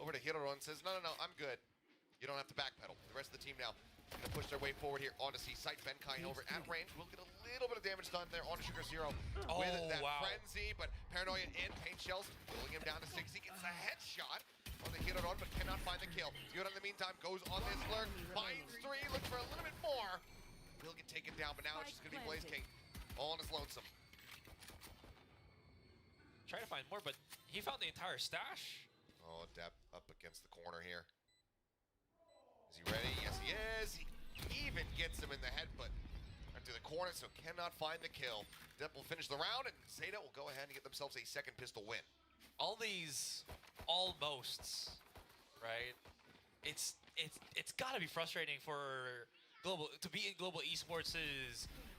over to Hiroron and says, no, I'm good. You don't have to backpedal. The rest of the team now going to push their way forward here onto C-Site. Benkai over at range. Will get a little bit of damage done there onto Sugar Zero with that frenzy, but Paranoia in, paint shells, pulling him down to 6. He gets a headshot on the Hiroron, but cannot find the kill. Yoda in the meantime goes on this lurk, finds 3, looks for a little bit more. Will get taken down, but now it's just going to be Blaze King all on his lonesome. Trying to find more, but he found the entire stash. Oh, Depp up against the corner here. Is he ready? Yes, he is. He even gets him in the head, but right to the corner, so cannot find the kill. Depp will finish the round, and ZETA will go ahead and get themselves a second pistol win. All these almosts, right? It's got to be frustrating for Global to be in Global Esports'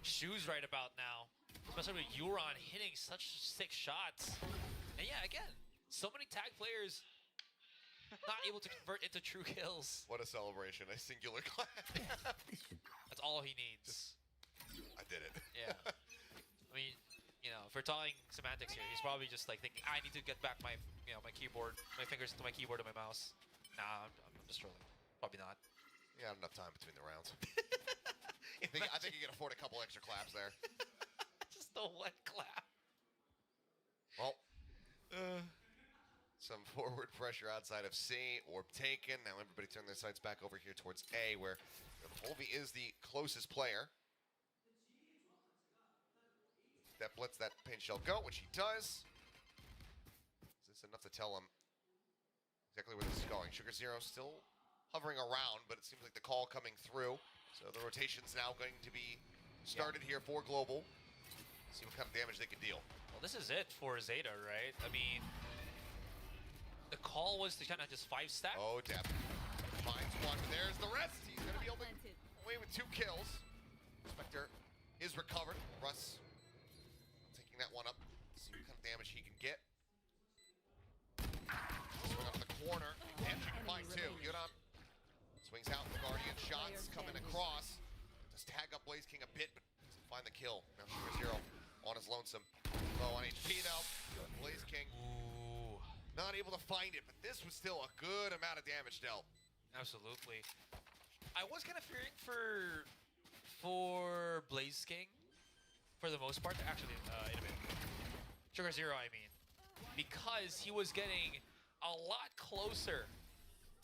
shoes right about now, especially with Euron hitting such sick shots. And yeah, again, so many tag players not able to convert into true kills. What a celebration, a singular clap. That's all he needs. I did it. Yeah. I mean, you know, if we're talking semantics here, he's probably just like thinking, I need to get back my, my keyboard, my fingers to my keyboard and my mouse. Nah, I'm just trolling. Probably not. You got enough time between the rounds. I think you can afford a couple extra claps there. Just the one clap. Well, some forward pressure outside of C. Orb taken. Now everybody turn their sights back over here towards A, where Volvi is the closest player. That lets that paint shell go, which he does. Is this enough to tell him exactly where this is going? Sugar Zero still hovering around, but it seems like the call coming through. So the rotation's now going to be started here for Global. See what kind of damage they can deal. Well, this is it for ZETA, right? I mean, the call was to kind of just 5-stack. Oh, Depp finds one, but there's the rest. He's going to be able to get away with 2 kills. Spectre is recovered. Russ taking that one up. See what kind of damage he can get. Swing out of the corner. Damage he can find too. Yuran swings out the Guardian shots coming across. Just tag up Blaze King a bit, but doesn't find the kill. Now Sugar Zero on his lonesome. Low on HP though. Blaze King not able to find it, but this was still a good amount of damage dealt. Absolutely. I was kind of fearing for Blaze King, for the most part, actually, in a bit. Sugar Zero, I mean. Because he was getting a lot closer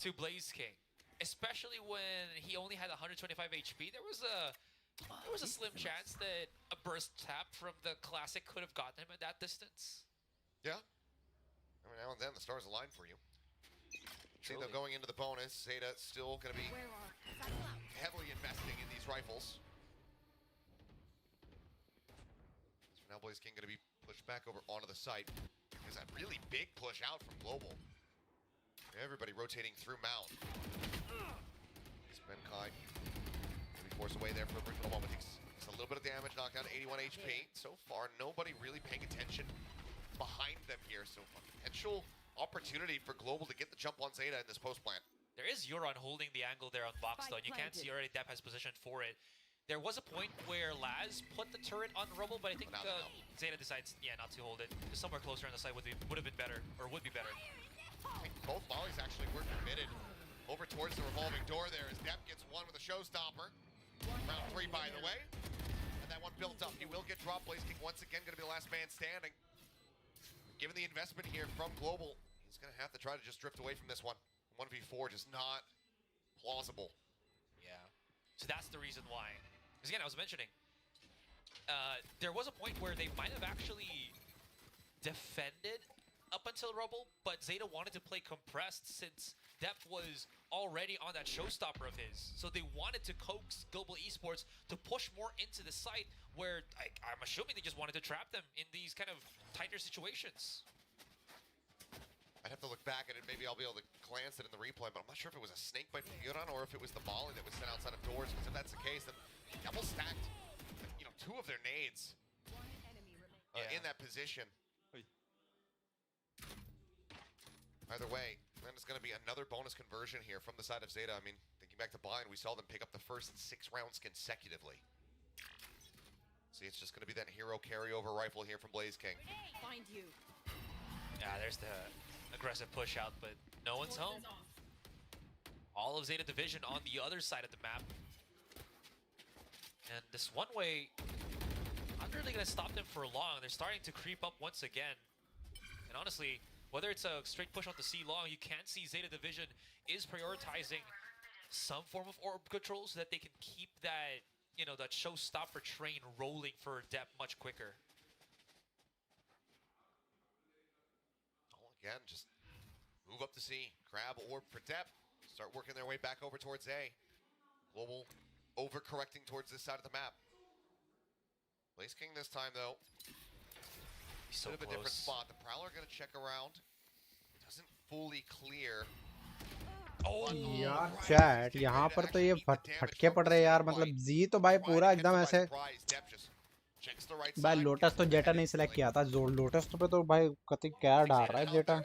to Blaze King. Especially when he only had 125 HP. There was a slim chance that a burst tap from the Classic could have gotten him at that distance. Yeah. I mean, now and then the stars align for you. Truly. ZETA going into the bonus. ZETA still going to be heavily investing in these rifles. So now Blaze King going to be pushed back over onto the site. There's that really big push out from Global. Everybody rotating through Mount. Benkai going to be forced away there for a brief little moment. Takes a little bit of damage, knocked down to 81 HP. So far, nobody really paying attention behind them here. So a potential opportunity for Global to get the jump on ZETA in this post plant. There is Euron holding the angle there on box though, and you can't see already Depp has positioned for it. There was a point where Laz put the turret on Rubble, but I think ZETA decides, yeah, not to hold it. Just somewhere closer on the side would have been better, or would be better. I think both volleys actually were committed over towards the revolving door there as Depp gets one with a showstopper. Round 3, by the way. And that one built up. He will get dropped. Blaze King once again going to be the last man standing. Given the investment here from Global, he's going to have to try to just drift away from this one. 1v4 just not plausible. Yeah. So that's the reason why. Because again, I was mentioning, there was a point where they might have actually defended up until Rubble, but ZETA wanted to play compressed since Depp was already on that showstopper of his. So they wanted to coax Global Esports to push more into the site where I'm assuming they just wanted to trap them in these kind of tighter situations. I'd have to look back at it. Maybe I'll be able to glance it in the replay, but I'm not sure if it was a snake bite from Yuran or if it was the volley that was sent outside of doors. Because if that's the case, then double stacked, 2 of their nades in that position. Either way, then it's going to be another bonus conversion here from the side of ZETA. I mean, thinking back to Blind, we saw them pick up the first 6 rounds consecutively. See, it's just going to be that hero carryover rifle here from Blaze King. Find you. Yeah, there's the aggressive push out, but No one's home. All of Zeta Division on the other side of the map. And this one way, not really going to stop them for long. They're starting to creep up once again. And honestly, whether it's a straight push onto C long, you can see Zeta Division is prioritizing some form of orb control so that they can keep that, you know, that showstopper train rolling for depth much quicker. Well, again, just move up to C, grab orb for depth, start working their way back over towards A. Global overcorrecting towards this side of the map. Blaze King this time, though. He's so bit of a different spot. The Prowler going to check around. Doesn't fully clear. यार chat यहाँ पर तो ये फटके पड़ रहे हैं यार, मतलब जी तो भाई पूरा एकदम ऐसे भाई लोटस तो जेटा नहीं सिलेक्ट किया था, जो लोटस तो पे तो भाई कति क्या डाल रहा है जेटा।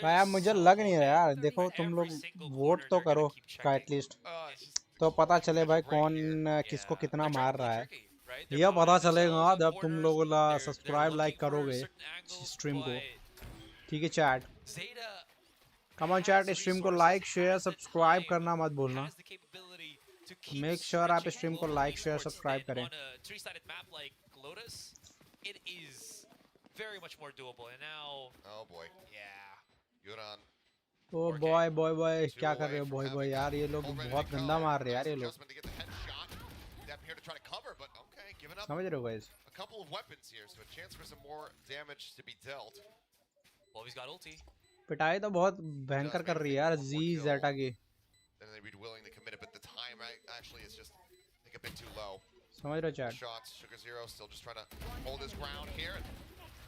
भाई यार मुझे लग नहीं रहा यार, देखो तुम लोग वोट तो करो का एटलीस्ट, तो पता चले भाई कौन किसको कितना मार रहा है। ये पता चलेगा जब तुम लोग सब्सक्राइब लाइक करोगे स्ट्रीम को, ठीक है chat? Come on chat, stream को लाइक शेयर सब्सक्राइब करना मत भूलना। मेक श्योर आप स्ट्रीम को लाइक शेयर सब्सक्राइब करें। ओ बॉय बॉय बॉय क्या कर रहे हो बॉय बॉय यार, ये लोग बहुत गंदा मार रहे हैं यार ये लोग, समझ रहे हो गाइस? पिटाई तो बहुत भयंकर कर रही है यार जी जेटा की, समझ रहे हो चैट?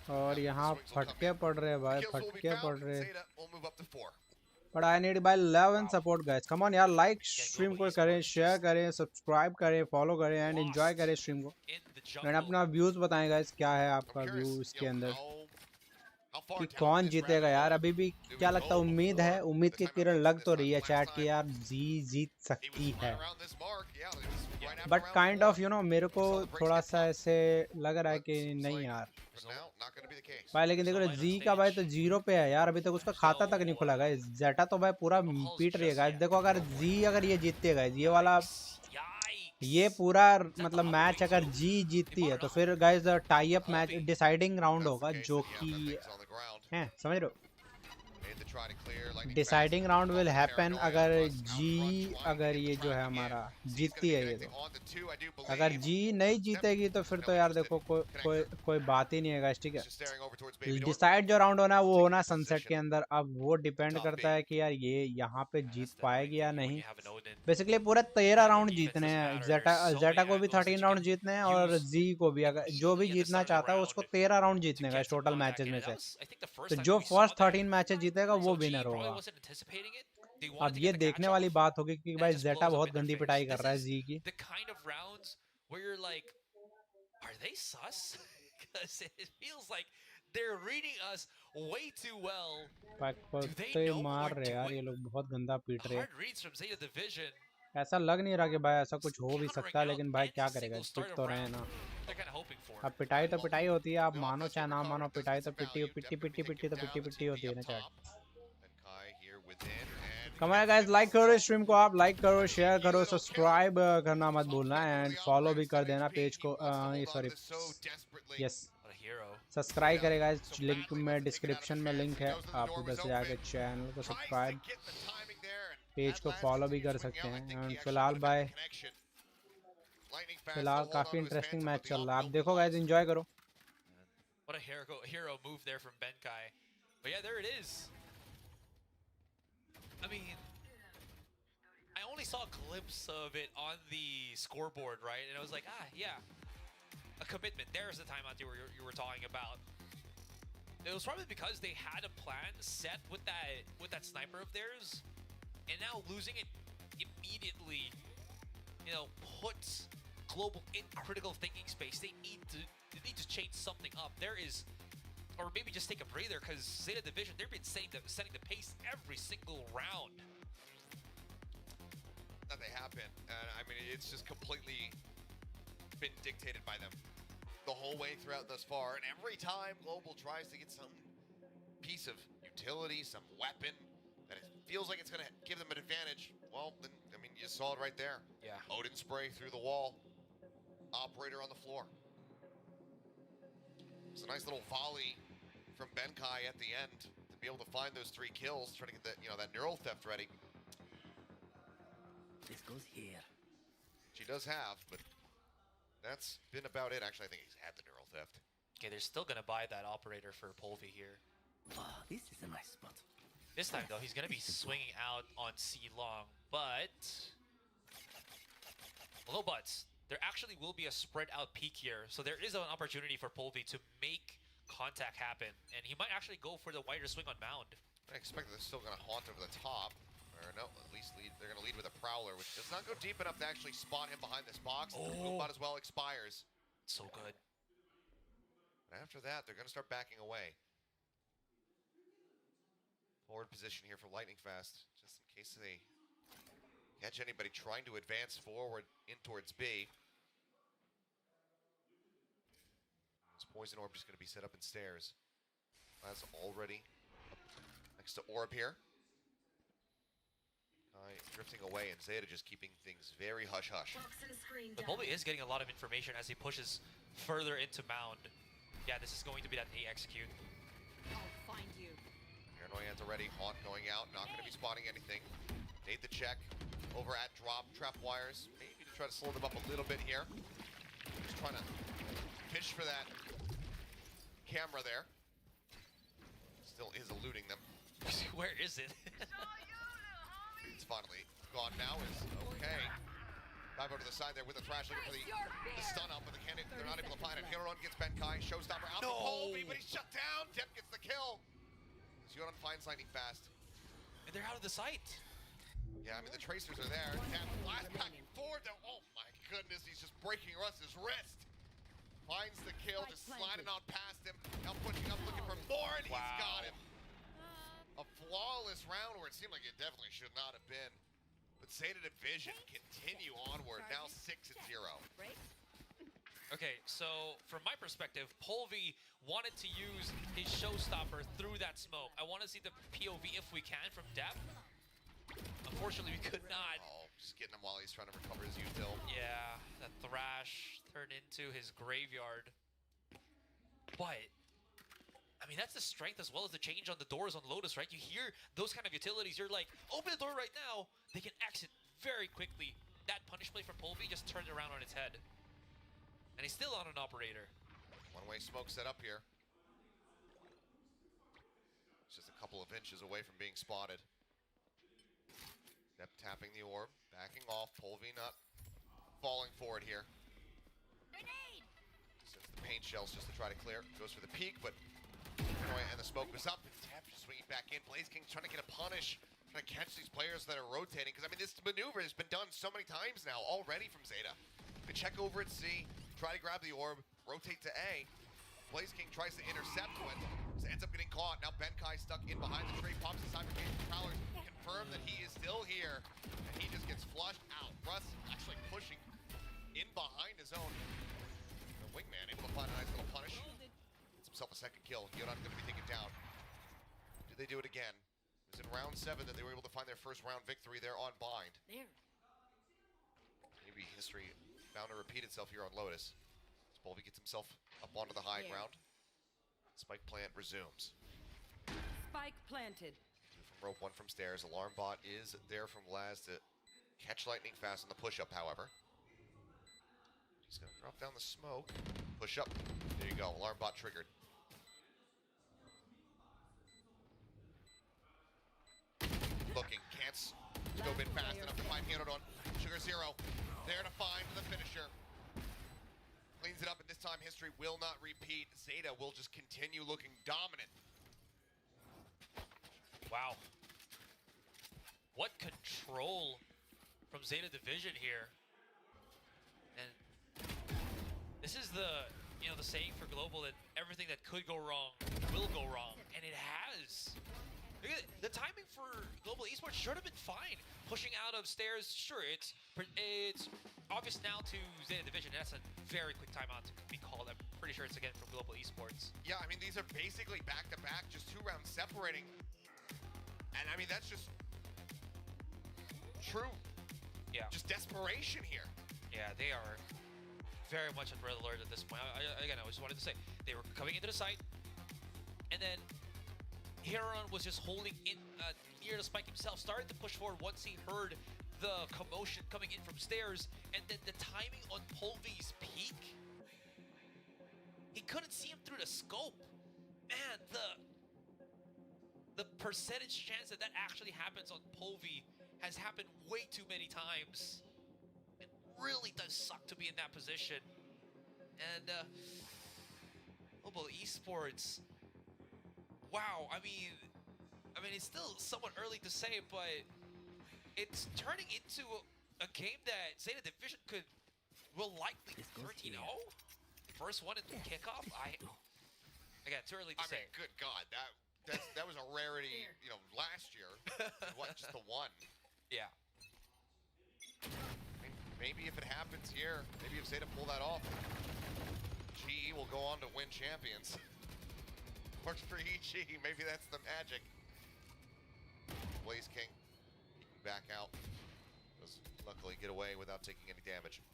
और यहाँ फटके पड़ रहे हैं भाई, फटके पड़ रहे हैं। But I need by 11 support guys. Come on यार, लाइक स्ट्रीम को करें, शेयर करें, सब्सक्राइब करें, फॉलो करें एंड एंजॉय करें स्ट्रीम को। एंड अपना व्यूज बताएं गाइस, क्या है आपका व्यू इसके अंदर कि कौन जीतेगा यार? अभी भी क्या लगता है, उम्मीद है, उम्मीद की किरण लग तो रही है चैट की यार जी जीत सकती है, but kind of you know मेरे को थोड़ा सा ऐसे लग रहा है कि नहीं यार भाई। लेकिन देखो जी का भाई तो 0 पे है यार, अभी तक उसका खाता तक नहीं खुला गाइस। जेटा तो भाई पूरा पीट रही है गाइस। देखो अगर जी अगर ये जीतती है गाइस, ये वाला ये पूरा मतलब मैच अगर जी जीतती है तो फिर guys tie up match deciding round होगा, जो कि है, समझ रहे हो? डिसाइडिंग राउंड विल हैपन अगर जी, अगर ये जो है हमारा जीतती है ये, तो अगर जी नहीं जीतेगी तो फिर तो यार देखो कोई बात ही नहीं है गाइस, ठीक है? डिसाइड जो राउंड होना है वो होना सनसेट के अंदर। अब वो डिपेंड करता है कि यार ये यहाँ पे जीत पाएगी या नहीं। बेसिकली पूरे 13 राउंड जीतने हैं, जेटा को भी 13 राउंड जीतने हैं और जी को भी, अगर जो भी जीतना चाहता है उसको 13 राउंड जीतने का टोटल मैचेस में से। तो जो फर्स्ट 13 मैचेस जीतेगा वो विनर होगा। अब ये देखने वाली बात होगी कि भाई जेटा बहुत गंदी पिटाई कर रहा है जी की। मार रहे यार ये लोग, बहुत गंदा पीट रहे हैं। ऐसा लग नहीं रहा कि भाई ऐसा कुछ हो भी सकता है, लेकिन भाई क्या करेगा, पीट तो रहे हैं ना। अब पिटाई तो पिटाई होती है, आप मानो चाहे ना मानो, पिटाई तो पिट्टी पिट्टी पिट्टी पिट्टी तो पिट्टी पिट्टी होती है ना चैट। कमाया गाइस, लाइक करो स्ट्रीम को, आप लाइक करो, शेयर करो, सब्सक्राइब करना मत भूलना एंड फॉलो भी कर देना पेज को। सॉरी यस, सब्सक्राइब करें गाइस, लिंक में डिस्क्रिप्शन में लिंक है, आप उधर से जाके चैनल को सब्सक्राइब, पेज को फॉलो भी कर सकते हैं। एंड फिलहाल बाय, फिलहाल काफी इंटरेस्टिंग मैच चल रहा है, आप देखो गाइस, एंजॉय करो। What a hero move there from Benkai. But yeah, there it is. I mean, I only saw a glimpse of it on the scoreboard, right? And I was like, yeah, a commitment. There's the timeout you were talking about. It was probably because they had a plan set with that sniper of theirs, and now losing it immediately, you know, puts Global in critical thinking space. They need to change something up. There is, or maybe just take a breather, because Zeta Division, they've been setting the pace every single round. That they have been. I mean, it's just completely been dictated by them the whole way throughout thus far, and every time Global tries to get some piece of utility, some weapon that it feels like it's going to give them an advantage, well, then, I mean, you saw it right there. Yeah. Odin spray through the wall. Operator on the floor. It's a nice little volley from Benkai at the end to be able to find those 3 kills, trying to get that, that neural theft ready. This goes here. She does have, but that's been about it. Actually, I think he's had the neural theft. Okay, they're still gonna buy that operator for Polvi here. Oh, this is a nice spot. This time though, he's gonna be swinging out on C long, but no buts. There actually will be a spread out peak here, so there is an opportunity for Polvi to make contact happen, and he might actually go for the wider swing on Mound. I expect that they're still going to haunt over the top, or no, at least they're going to lead with a Prowler, which does not go deep enough to actually spot him behind this box. The Moonbot as well expires. So good. And after that, they're going to start backing away. Forward position here for Lightning Fast, just in case they catch anybody trying to advance forward in towards B. This Poison Orb just going to be set up in stairs. That's already next to Orb here. Drifting away, and ZETA just keeping things very hush-hush. But Polvi is getting a lot of information as he pushes further into Mound. Yeah, this is going to be that A execute. I'll find you. Paranoia's already. Haunt going out, not going to be spotting anything. Nate the check over at drop, trap wires. Maybe to try to slow them up a little bit here. Just trying to fish for that camera there. Still is eluding them. Where is it? It's finally gone now. Is okay. Dive over to the side there with the thrash, looking for the stun up, but they're not able to find it. Hiron gets Benkai, showstopper out for Polvi, but he's shut down. Dep gets the kill. Zionon finds Lightning Fast. And they're out of the sight. Yeah, I mean, the tracers are there. Dep blast packing forward. Oh my goodness, he's just breaking Russ's wrist. Finds the kill, just sliding on past him. Now pushing up, looking for more, and he's got him. A flawless round where it seemed like it definitely should not have been. But ZETA Division continue onward, now 6-0. Okay, so from my perspective, Polvi wanted to use his showstopper through that smoke. I want to see the POV if we can from depth. Unfortunately, we could not. Oh, just getting him while he's trying to recover his util. Yeah, that thrash turned into his graveyard. But I mean, that's the strength as well as the change on the doors on Lotus, right? You hear those kind of utilities, you're like, open the door right now. They can exit very quickly. That punish play from Polvi just turned it around on its head. And he's still on an operator. One-way smoke set up here. It's just a couple of inches away from being spotted. Dep tapping the orb, backing off. Polvi not falling forward here. Grenade! Sends the paint shells just to try to clear. Goes for the peak, but and the smoke was up. Tap just swinging back in. Blaze King trying to get a punish, trying to catch these players that are rotating. Because I mean, this maneuver has been done so many times now already from ZETA. They check over at C, try to grab the orb, rotate to A. Blaze King tries to intercept one, ends up getting caught. Now Benkai stuck in behind the tree, pops the cyber cage. Prowlers confirm that he is still here, and he just gets flushed out. Russ actually pushing in behind his own. The wingman able to find a nice little punish. Himself a second kill. Yodan going to be taken down. Do they do it again? It was in round 7 that they were able to find their first round victory there on Bind. There. Maybe history bound to repeat itself here on Lotus. Polvi gets himself up onto the high ground. Spike plant resumes. Spike planted. 2 from rope, 1 from stairs. Alarm bot is there from Laz to catch Lightning Fast on the push-up, however. He's going to drop down the smoke. Push up. There you go. Alarm bot triggered. Looking. Can't scope in fast enough to find Hirodon. Sugar Zero. There to find the finisher. Cleans it up, and this time history will not repeat. ZETA will just continue looking dominant. Wow. What control from ZETA Division here. And this is the, the saying for Global that everything that could go wrong will go wrong. And it has. Look at it. The timing for Global Esports should have been fine. Pushing out of stairs, sure, it's obvious now to ZETA Division. That's a very quick timeout to be called, I'm pretty shirts again from Global Esports. Yeah, I mean, these are basically back-to-back, just 2 rounds separating. And I mean, that's just true. Yeah. Just desperation here. Yeah, they are very much on red alert at this point. Again, I just wanted to say, they were coming into the site, and then Heron was just holding in near the spike himself, started to push forward once he heard the commotion coming in from stairs, and then the timing on Polvy's peak, he couldn't see him through the scope. Man, the percentage chance that that actually happens on Polvy has happened way too many times. It really does suck to be in that position. And Global Esports, wow, I mean it's still somewhat early to say, but it's turning into a game that ZETA Division will likely 13-0. First one in the kickoff. Again, too early to say. I mean, good God, that was a rarity, you know, last year. What, just the one? Yeah. I mean, maybe if it happens here, maybe if ZETA pull that off, GE will go on to win champions. Works for EG, maybe that's the magic. Blaze King peeking back out. Does luckily get away without taking any damage.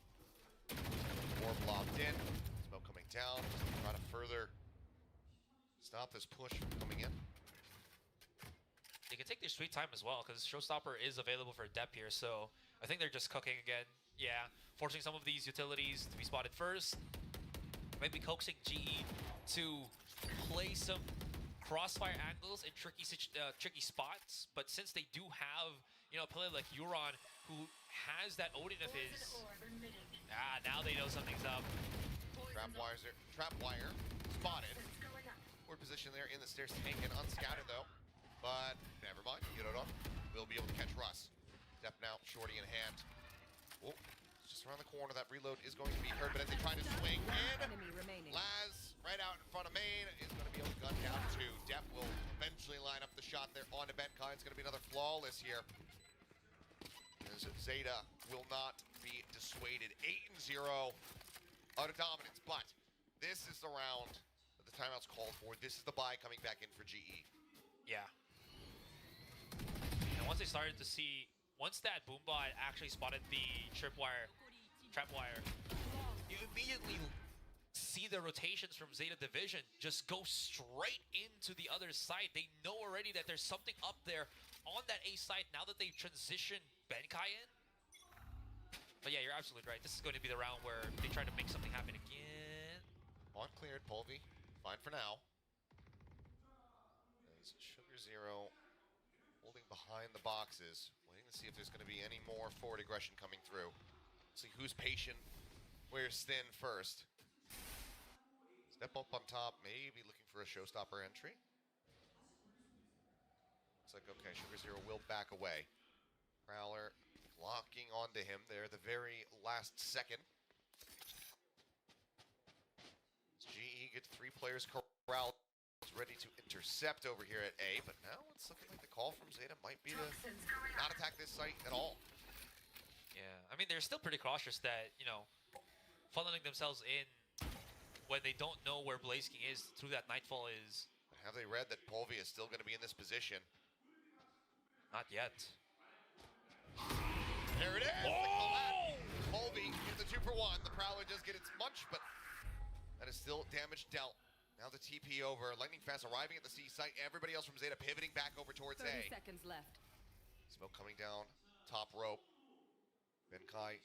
Orb locked in. Smoke coming down. Try to further stop this push from coming in. They can take their sweet time as well, because Showstopper is available for dep here, so I think they're just cooking again. Yeah, forcing some of these utilities to be spotted first. Maybe coaxing GE to play some crossfire angles in tricky spots, but since they do have, you know, a player like Euron who has that Odin of his, now they know something's up. Trap wire spotted. Forward position there in the stairs, taken unscattered though, but never mind. Euron will be able to catch Russ. Stepping out, shorty in hand. Oh, just around the corner. That reload is going to be heard, but as they try to swing in, Laz right out in front of main is going to be able to gun down too. Depp will eventually line up the shot there onto Benkai. It's going to be another flawless here. As ZETA will not be dissuaded. 8-0 out of dominance, but this is the round that the timeout's called for. This is the buy coming back in for GE. Yeah. And once they started to see, once that Boombot actually spotted the trap wire, you immediately see the rotations from ZETA Division just go straight into the other side. They know already that there's something up there on that A side now that they've transitioned Benkai in. But yeah, you're absolutely right. This is going to be the round where they try to make something happen again. On cleared, Polvy, fine for now. As Sugar Zero holding behind the boxes, waiting to see if there's going to be any more forward aggression coming through. See who's patient, where's thin first. Step up on top, maybe looking for a showstopper entry. Looks like, okay, Sugar Zero will back away. Prowler locking onto him there the very last second. GE gets 3 players corralled, ready to intercept over here at A, but now it's looking like the call from ZETA might be to not attack this site at all. Yeah, I mean, they're still pretty cautious that, you know, funneling themselves in when they don't know where Blaze King is through that Nightfall is. Have they read that Polvy is still going to be in this position? Not yet. There it is! Oh! Polvy gets the 2-for-1. The Prowler does get its munch, but that is still damage dealt. Now the TP over. Lightning Fast arriving at the C site. Everybody else from ZETA pivoting back over towards 30 A. seconds left. Smoke coming down, top rope. Benkai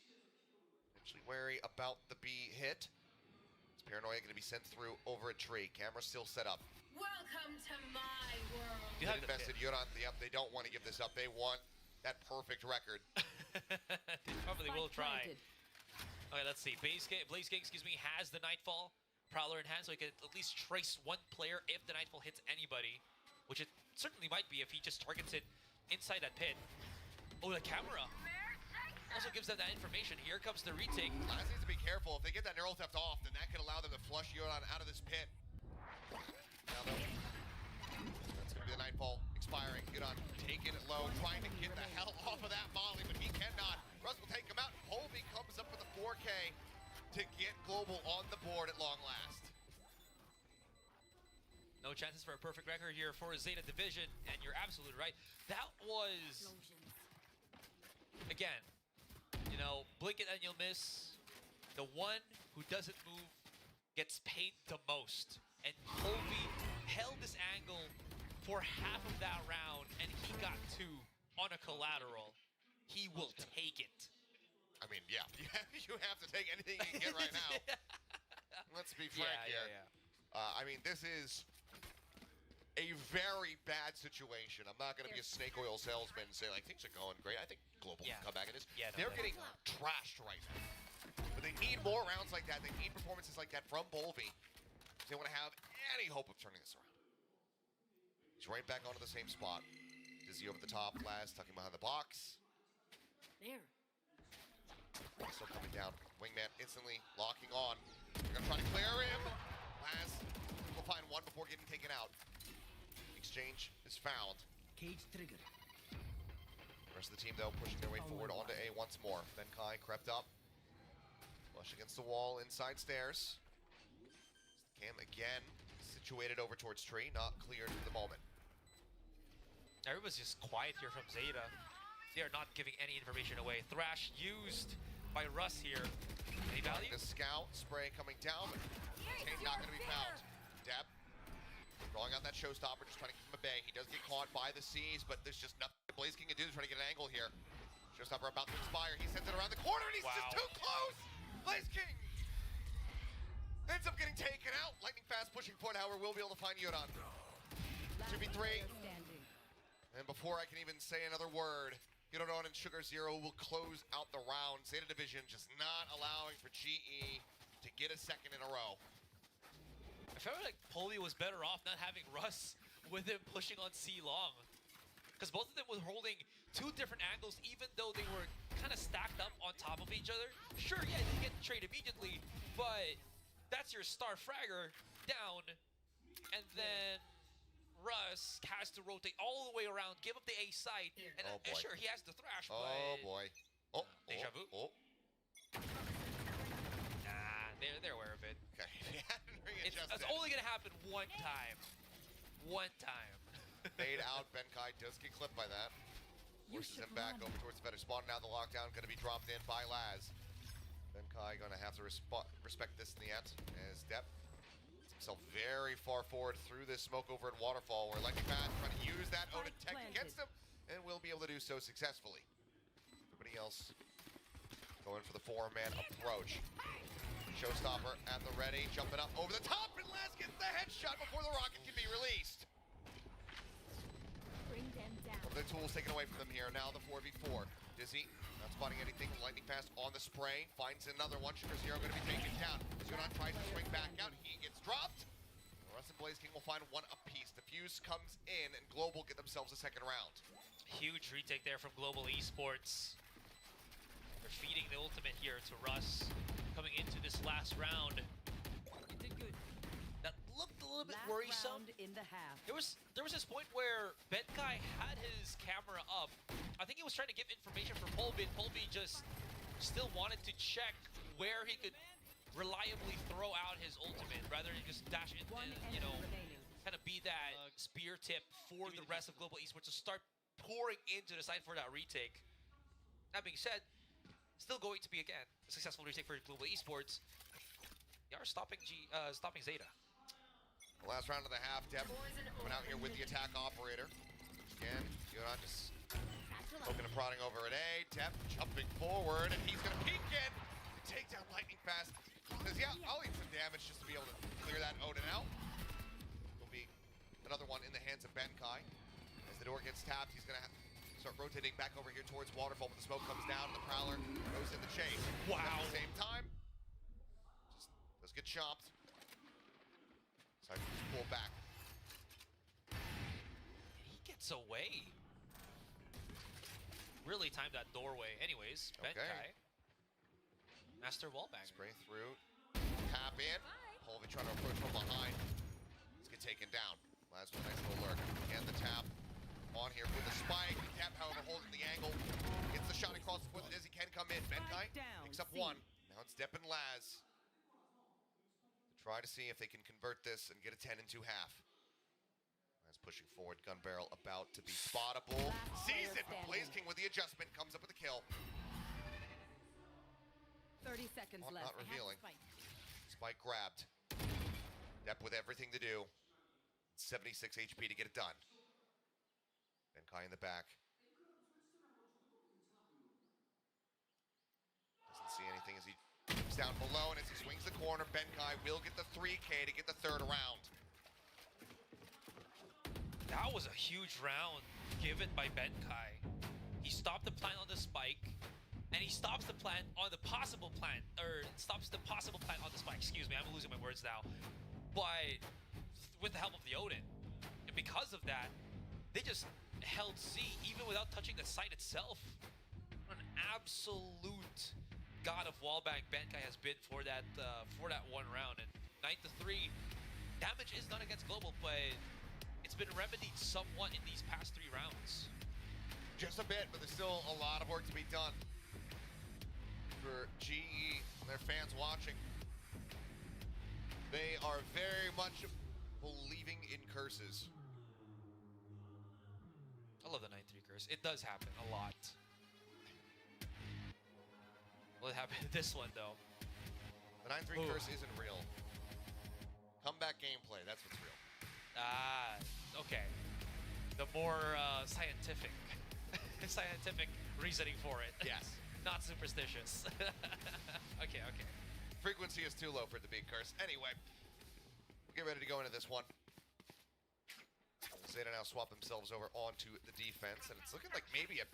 potentially wary about the B hit. Is Paranoia going to be sent through over a tree? Camera still set up. Welcome to my world. You They have invested Yuran. Yep, they don't want to give this up. They want that perfect record. They probably will try. Planted. Okay, let's see. Blaze King, excuse me, has the Nightfall Prowler in hand, so he can at least trace one player if the Nightfall hits anybody, which it certainly might be if he just targets it inside that pit. Oh, the camera also gives them that information. Here comes the retake. Laz needs to be careful. If they get that neural theft off, then that could allow them to flush Yuran out of this pit. Now though, that's going to be the Nightfall expiring. Yuran taking it low, trying to get the hell off of that Molly, but he cannot. Russ will take him out. Holby comes up with a 4K to get Global on the board at long last. no chances for a perfect record here for Zeta Division, and you're absolutely right. That was, again, you know, blink it and you'll miss. The one who doesn't move gets paid the most. And Colby held this angle for half of that round, and he got 2 on a collateral. He will take it. I mean, yeah, you have to take anything you can get right now. Let's be frank here. I mean, this is a very bad situation. I'm not going to be a snake oil salesman and say, like, things are going great. I think Global can come back in this. Yeah, no, they're getting trashed right now. But they need more rounds like that. They need performances like that from Bolvi if they want to have any hope of turning this around. He's right back onto the same spot. Dizzy over the top, Laz tucking behind the box. There. Still coming down. Wingman instantly locking on. They're going to try to clear him. Laz will find one before getting taken out. Exchange is found. Cage triggered. The rest of the team, though, pushing their way forward onto A once more. Benkai crept up. Flush against the wall, inside stairs. Cam again situated over towards tree, not cleared for the moment. Everyone's just quiet here from Zeta. They are not giving any information away. Thrash used by Russ here. Any value? The scout spray coming down, but Kane not going to be found. Deb rolling out that showstopper, just trying to keep him at bay. He does get caught by the C's, but there's just nothing Blaze King can do to try to get an angle here. Showstopper about to expire. He sends it around the corner, and he's just too close. Blaze King ends up getting taken out. Lightning fast pushing forward, however, will be able to find Yuran. 2v3. And before I can even say another word, Yuran and Sugar Zero will close out the round. Zeta Division just not allowing for GE to get a second in a row. I felt like Poli was better off not having Russ with him pushing on C long. Because both of them were holding 2 different angles, even though they were kind of stacked up on top of each other. Sure, yeah, they get the trade immediately, but that's your star fragger down. And then Russ has to rotate all the way around, give up the A site, and sure, he has the Thrash, but... Oh boy. Oh, Deja vu? Oh. Nah, they're aware of it. Okay, It's only gonna happen one time. One time. Fade out, Benkai does get clipped by that. Forces him back over towards the better spot. Now the lockdown gonna be dropped in by Laz. Benkai gonna have to respect this in the end, as Depp gets himself very far forward through this smoke over at Waterfall, where Lightning Fast trying to use that Odin tech against him, and will be able to do so successfully. Everybody else going for the 4-man approach. Showstopper at the ready, jumping up over the top, and Laz gets the headshot before the rocket can be released. Bring them down. One of the tools taken away from them here. Now the 4v4. Dizzy not spotting anything. Lightning fast on the spray. Finds another one. Sugar Zero going to be taken down. Zunan tries to swing back out. He gets dropped. Russ and Blaze King will find one apiece. The fuse comes in, and Global get themselves a second round. Huge retake there from Global Esports. They're feeding the ultimate here to Russ coming into this last round. You did good. That looked a little bit worrisome. In the half. There was this point where Benkai had his camera up. I think he was trying to give information for Polby. Polby just still wanted to check where he could reliably throw out his ultimate rather than just dash in and, you know, kind of be that spear tip for the rest of Global Esports to start pouring into the side for that retake. That being said, still going to be, again, a successful retake for Global Esports. They are stopping Zeta. The last round of the half, Depp coming out here with the attack operator. Again, Yuran just poking and prodding over at A. Depp jumping forward, and he's going to peek in. Take down Lightning Fast. Says, yeah, I'll eat some damage just to be able to clear that Odin out. Will be another one in the hands of Benkai. As the door gets tapped, he's going to start rotating back over here towards Waterfall, but the smoke comes down, and the Prowler goes in the chase. Wow. At the same time, just does get chomped. So I can just pull back. He gets away. Really timed that doorway. Anyways, Okay. Benkai. Master wallbang. Spray through. Tap in. Polvi trying to approach from behind. Let's get taken down. Last one, nice little lurk. And the tap on here with the spike. Tap, however, holding the angle. Gets the shot across before the Dizzy can come in. Benkai picks up one. Now it's Depp and Laz. Try to see if they can convert this and get a 10 in 2 half. pushing forward. Gun barrel about to be spottable. Sees it. Blaze King with the adjustment comes up with the kill. 30 seconds left. Not revealing. Spike grabbed. Depp with everything to do. 76 HP to get it done. Benkai in the back. Doesn't see anything as he moves down below, and as he swings the corner, Benkai will get the 3K to get the third round. That was a huge round given by Benkai. He stopped the plant on the spike, and he stops the plant on the possible plant, or stops the possible plant on the spike. Excuse me, I'm losing my words now. But with the help of the Odin, and because of that, they just held C even without touching the site itself. An absolute god of wallbang Benkai has been for that one round. And 9-3, damage is done against Global, but it's been remedied somewhat in these past 3 rounds. Just a bit, but there's still a lot of work to be done for GE and their fans watching. They are very much believing in curses. I love the 9-3 curse. It does happen a lot. Will it happen in this one, though? The 9-3 curse isn't real. Comeback gameplay, that's what's real. Ah, okay. The more scientific reasoning for it. Yes. Not superstitious. Okay. Frequency is too low for it to be a curse. Anyway, we'll get ready to go into this one. ZETA now swap themselves over onto the defense, and it's looking like maybe a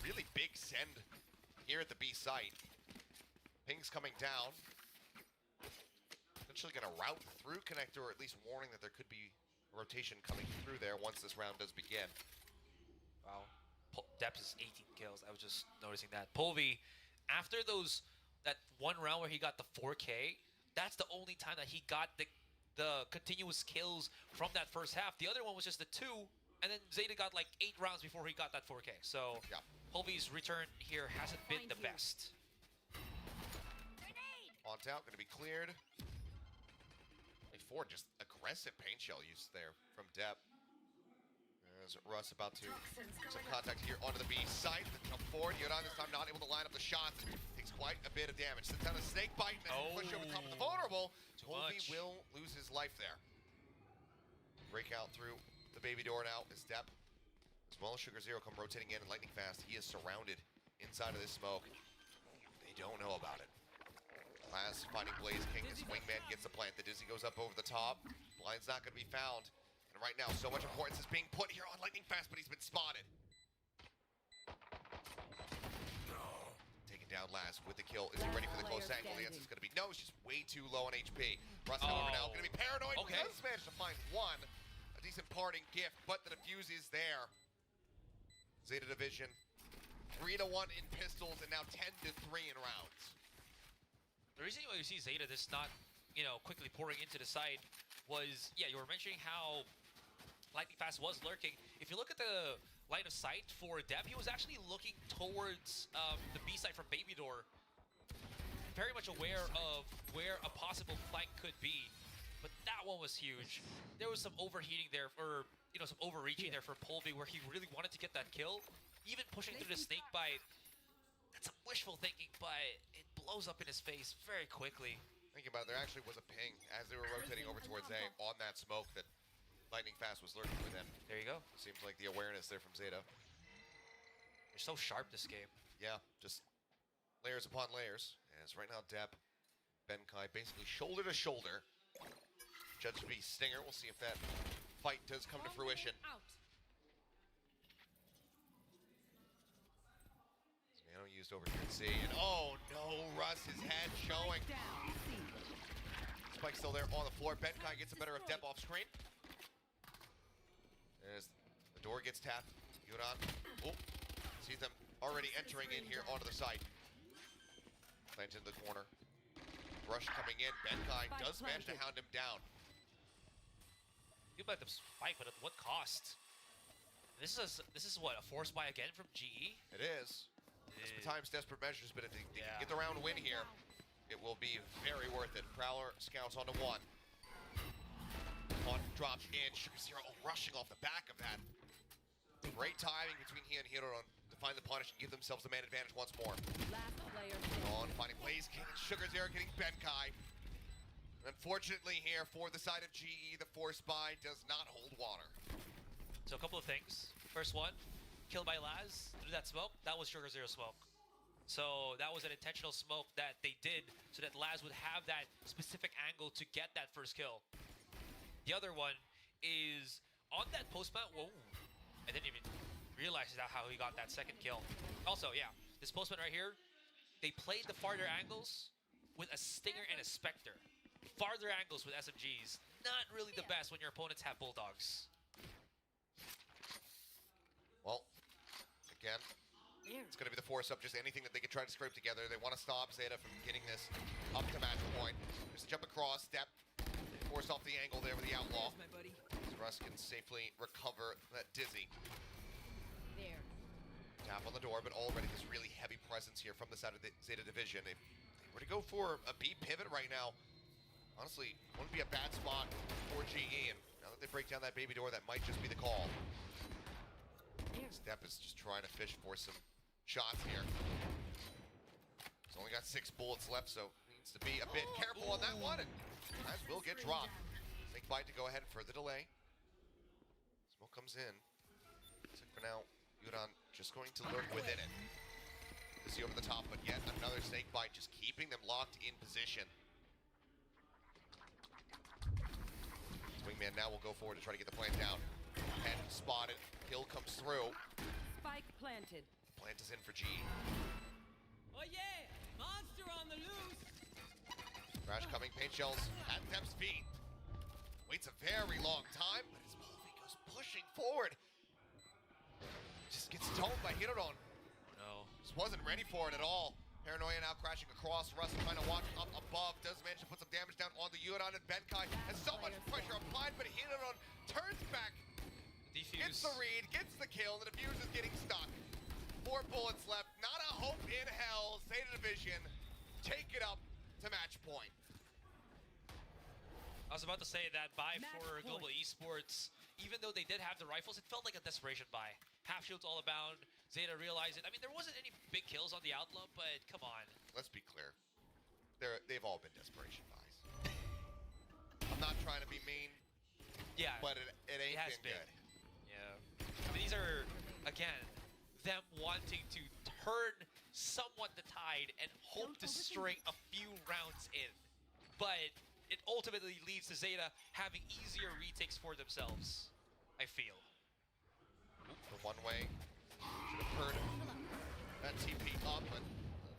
really big send here at the B site. Ping's coming down. Essentially going to route through connector, or at least warning that there could be a rotation coming through there once this round does begin. Wow. Depth is 18 kills. I was just noticing that. Polvi, after that one round where he got the 4K, that's the only time that he got the continuous kills from that first half. The other one was just the 2, and then ZETA got like 8 rounds before he got that 4K. So yeah. Polvi's return here hasn't been the best. On out, going to be cleared. Like 4, just aggressive paint shell use there from Depp. There's Russ about to some contact here onto the B site. The jump forward. Yodan this time not able to line up the shots. Takes quite a bit of damage. Sits down a snake bite and push over top of the vulnerable. Polvi will lose his life there. Break out through the baby door now as Depp, as well as Sugar Zero, come rotating in and lightning fast. He is surrounded inside of this smoke. They don't know about it. Last finding Blaze King as Wingman gets the plant. The Dizzy goes up over the top. Blind's not going to be found. And right now, so much importance is being put here on lightning fast, but he's been spotted. Taken down last with the kill. Is he ready for the close angle? The answer is going to be no. He's just way too low on HP. Russ, however, now going to be paranoid. Okay. Does manage to find one. A decent parting gift, but the defuse is there. ZETA Division 3-1 in pistols and now 10-3 in rounds. The reason why you see ZETA just not, quickly pouring into the side was, you were mentioning how lightning fast was lurking. If you look at the line of sight for Depp, he was actually looking towards the B side from Baby Door, very much aware of where a possible flank could be. But that one was huge. There was some overheating there, or some overreaching there for Polvi, where he really wanted to get that kill. Even pushing through the snake bite, that's some wishful thinking, but it blows up in his face very quickly. Thinking about it, there actually was a ping as they were rotating over towards A on that smoke that lightning fast was lurking within. There you go. Seems like the awareness there from ZETA. They're so sharp this game. Yeah, just layers upon layers. As right now, Depp, Benkai basically shoulder to shoulder. Judge to be Stinger. We'll see if that fight does come to fruition. Nano used over here at C, and oh no, Russ, his head showing. Spike still there on the floor. Benkai gets the better of Depp off screen. As the door gets tapped, Yuran, sees them already entering in here onto the site. Plants in the corner. Rush coming in. Benkai does manage to hound him down. You let them fight, but at what cost? This is what, a force buy again from GE? It is. Desperate times, desperate measures, but if they can get the round win here, it will be very worth it. Prowler scouts onto 1. On drops in. Sugar Zero rushing off the back of that. Great timing between he and Hiroron to find the punish and give themselves the man advantage once more. Last player On finding Blaze King and Sugar Zero getting Benkai. Unfortunately here for the side of GE, the force buy does not hold water. So a couple of things. First one, killed by Laz through that smoke. That was Sugar Zero smoke. So that was an intentional smoke that they did so that Laz would have that specific angle to get that first kill. The other one is on that post-plant. Whoa. I didn't even realize how he got that second kill. Also, yeah, this post-plant right here, they played the farther angles with a Stinger and a Spectre. Farther angles with SMGs. Not really the best when your opponents have Bulldogs. Well, again, it's going to be the force up, just anything that they can try to scrape together. They want to stop ZETA from getting this up to match point. Just a jump across, step, force off the angle there with the Outlaw. There's my buddy. So Russ can safely recover that Dizzy. there. Tap on the door, but already this really heavy presence here from the side of the ZETA division. If they were to go for a B pivot right now, honestly, wouldn't be a bad spot for GE. And now that they break down that baby door, that might just be the call. Step is just trying to fish for some shots here. He's only got 6 bullets left, so needs to be a bit careful on that one, and as will get dropped. Snake bite to go ahead for the delay. Smoke comes in. Looks like for now, Yuran just going to lurk within it. To see over the top, but yet another snake bite, just keeping them locked in position. Wingman now will go forward to try to get the plant down. And spotted. Kill comes through. Spike planted. Plant is in for G. Oh yeah! Monster on the loose! Crash coming, paint shells at Dep's feet. Waits a very long time, but his movie goes pushing forward. Just gets stoned by Hiroron. No. Just wasn't ready for it at all. Paranoia now crashing across. Russ trying to watch up above. Does manage to put some damage down on the Yuran, and Benkai has so much pressure applied, but Hiroron turns back. Defuse. Gets the read, gets the kill, and the defuse is getting stuck. 4 bullets left, not a hope in hell. ZETA division take it up to match point. I was about to say that buy Match for point. Global Esports, even though they did have the rifles, it felt like a desperation buy. Half shields all abound. ZETA realized it. I mean, there wasn't any big kills on the Outlaw, but come on. Let's be clear. They've all been desperation buys. I'm not trying to be mean, Yeah, but it ain't has been been. good. Yeah. I mean, these are, again, them wanting to turn somewhat the tide and hope to string a few rounds in. But it ultimately leads to ZETA having easier retakes for themselves, I feel. The one way. Should have heard that TP up, but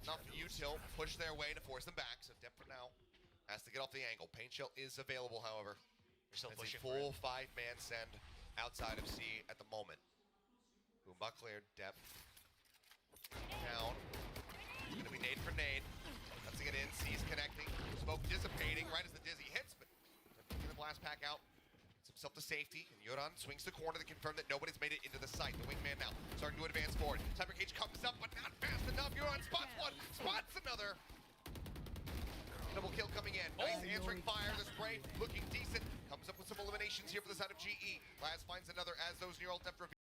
enough util push their way to force them back. So Dep for now has to get off the angle. Paint shell is available, however. They're still It's a pushing full for it. 5-man send outside of C at the moment. Boomba cleared. Dep down. It's gonna be nade for nade. Letting it in. C's connecting. Smoke dissipating right as the Dizzy hits, but taking the blast pack out. Gets himself to safety. And Yuran swings the corner to confirm that nobody's made it into the site. The wingman now starting to advance forward. Cyber Cage comes up, but not fast enough. Yuran spots one, spots another. Double kill coming in. Nice answering fire. The spray looking decent. Comes up with some eliminations here for the side of GE. Laz finds another as those neural depth reveal.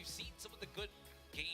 seen some of the good games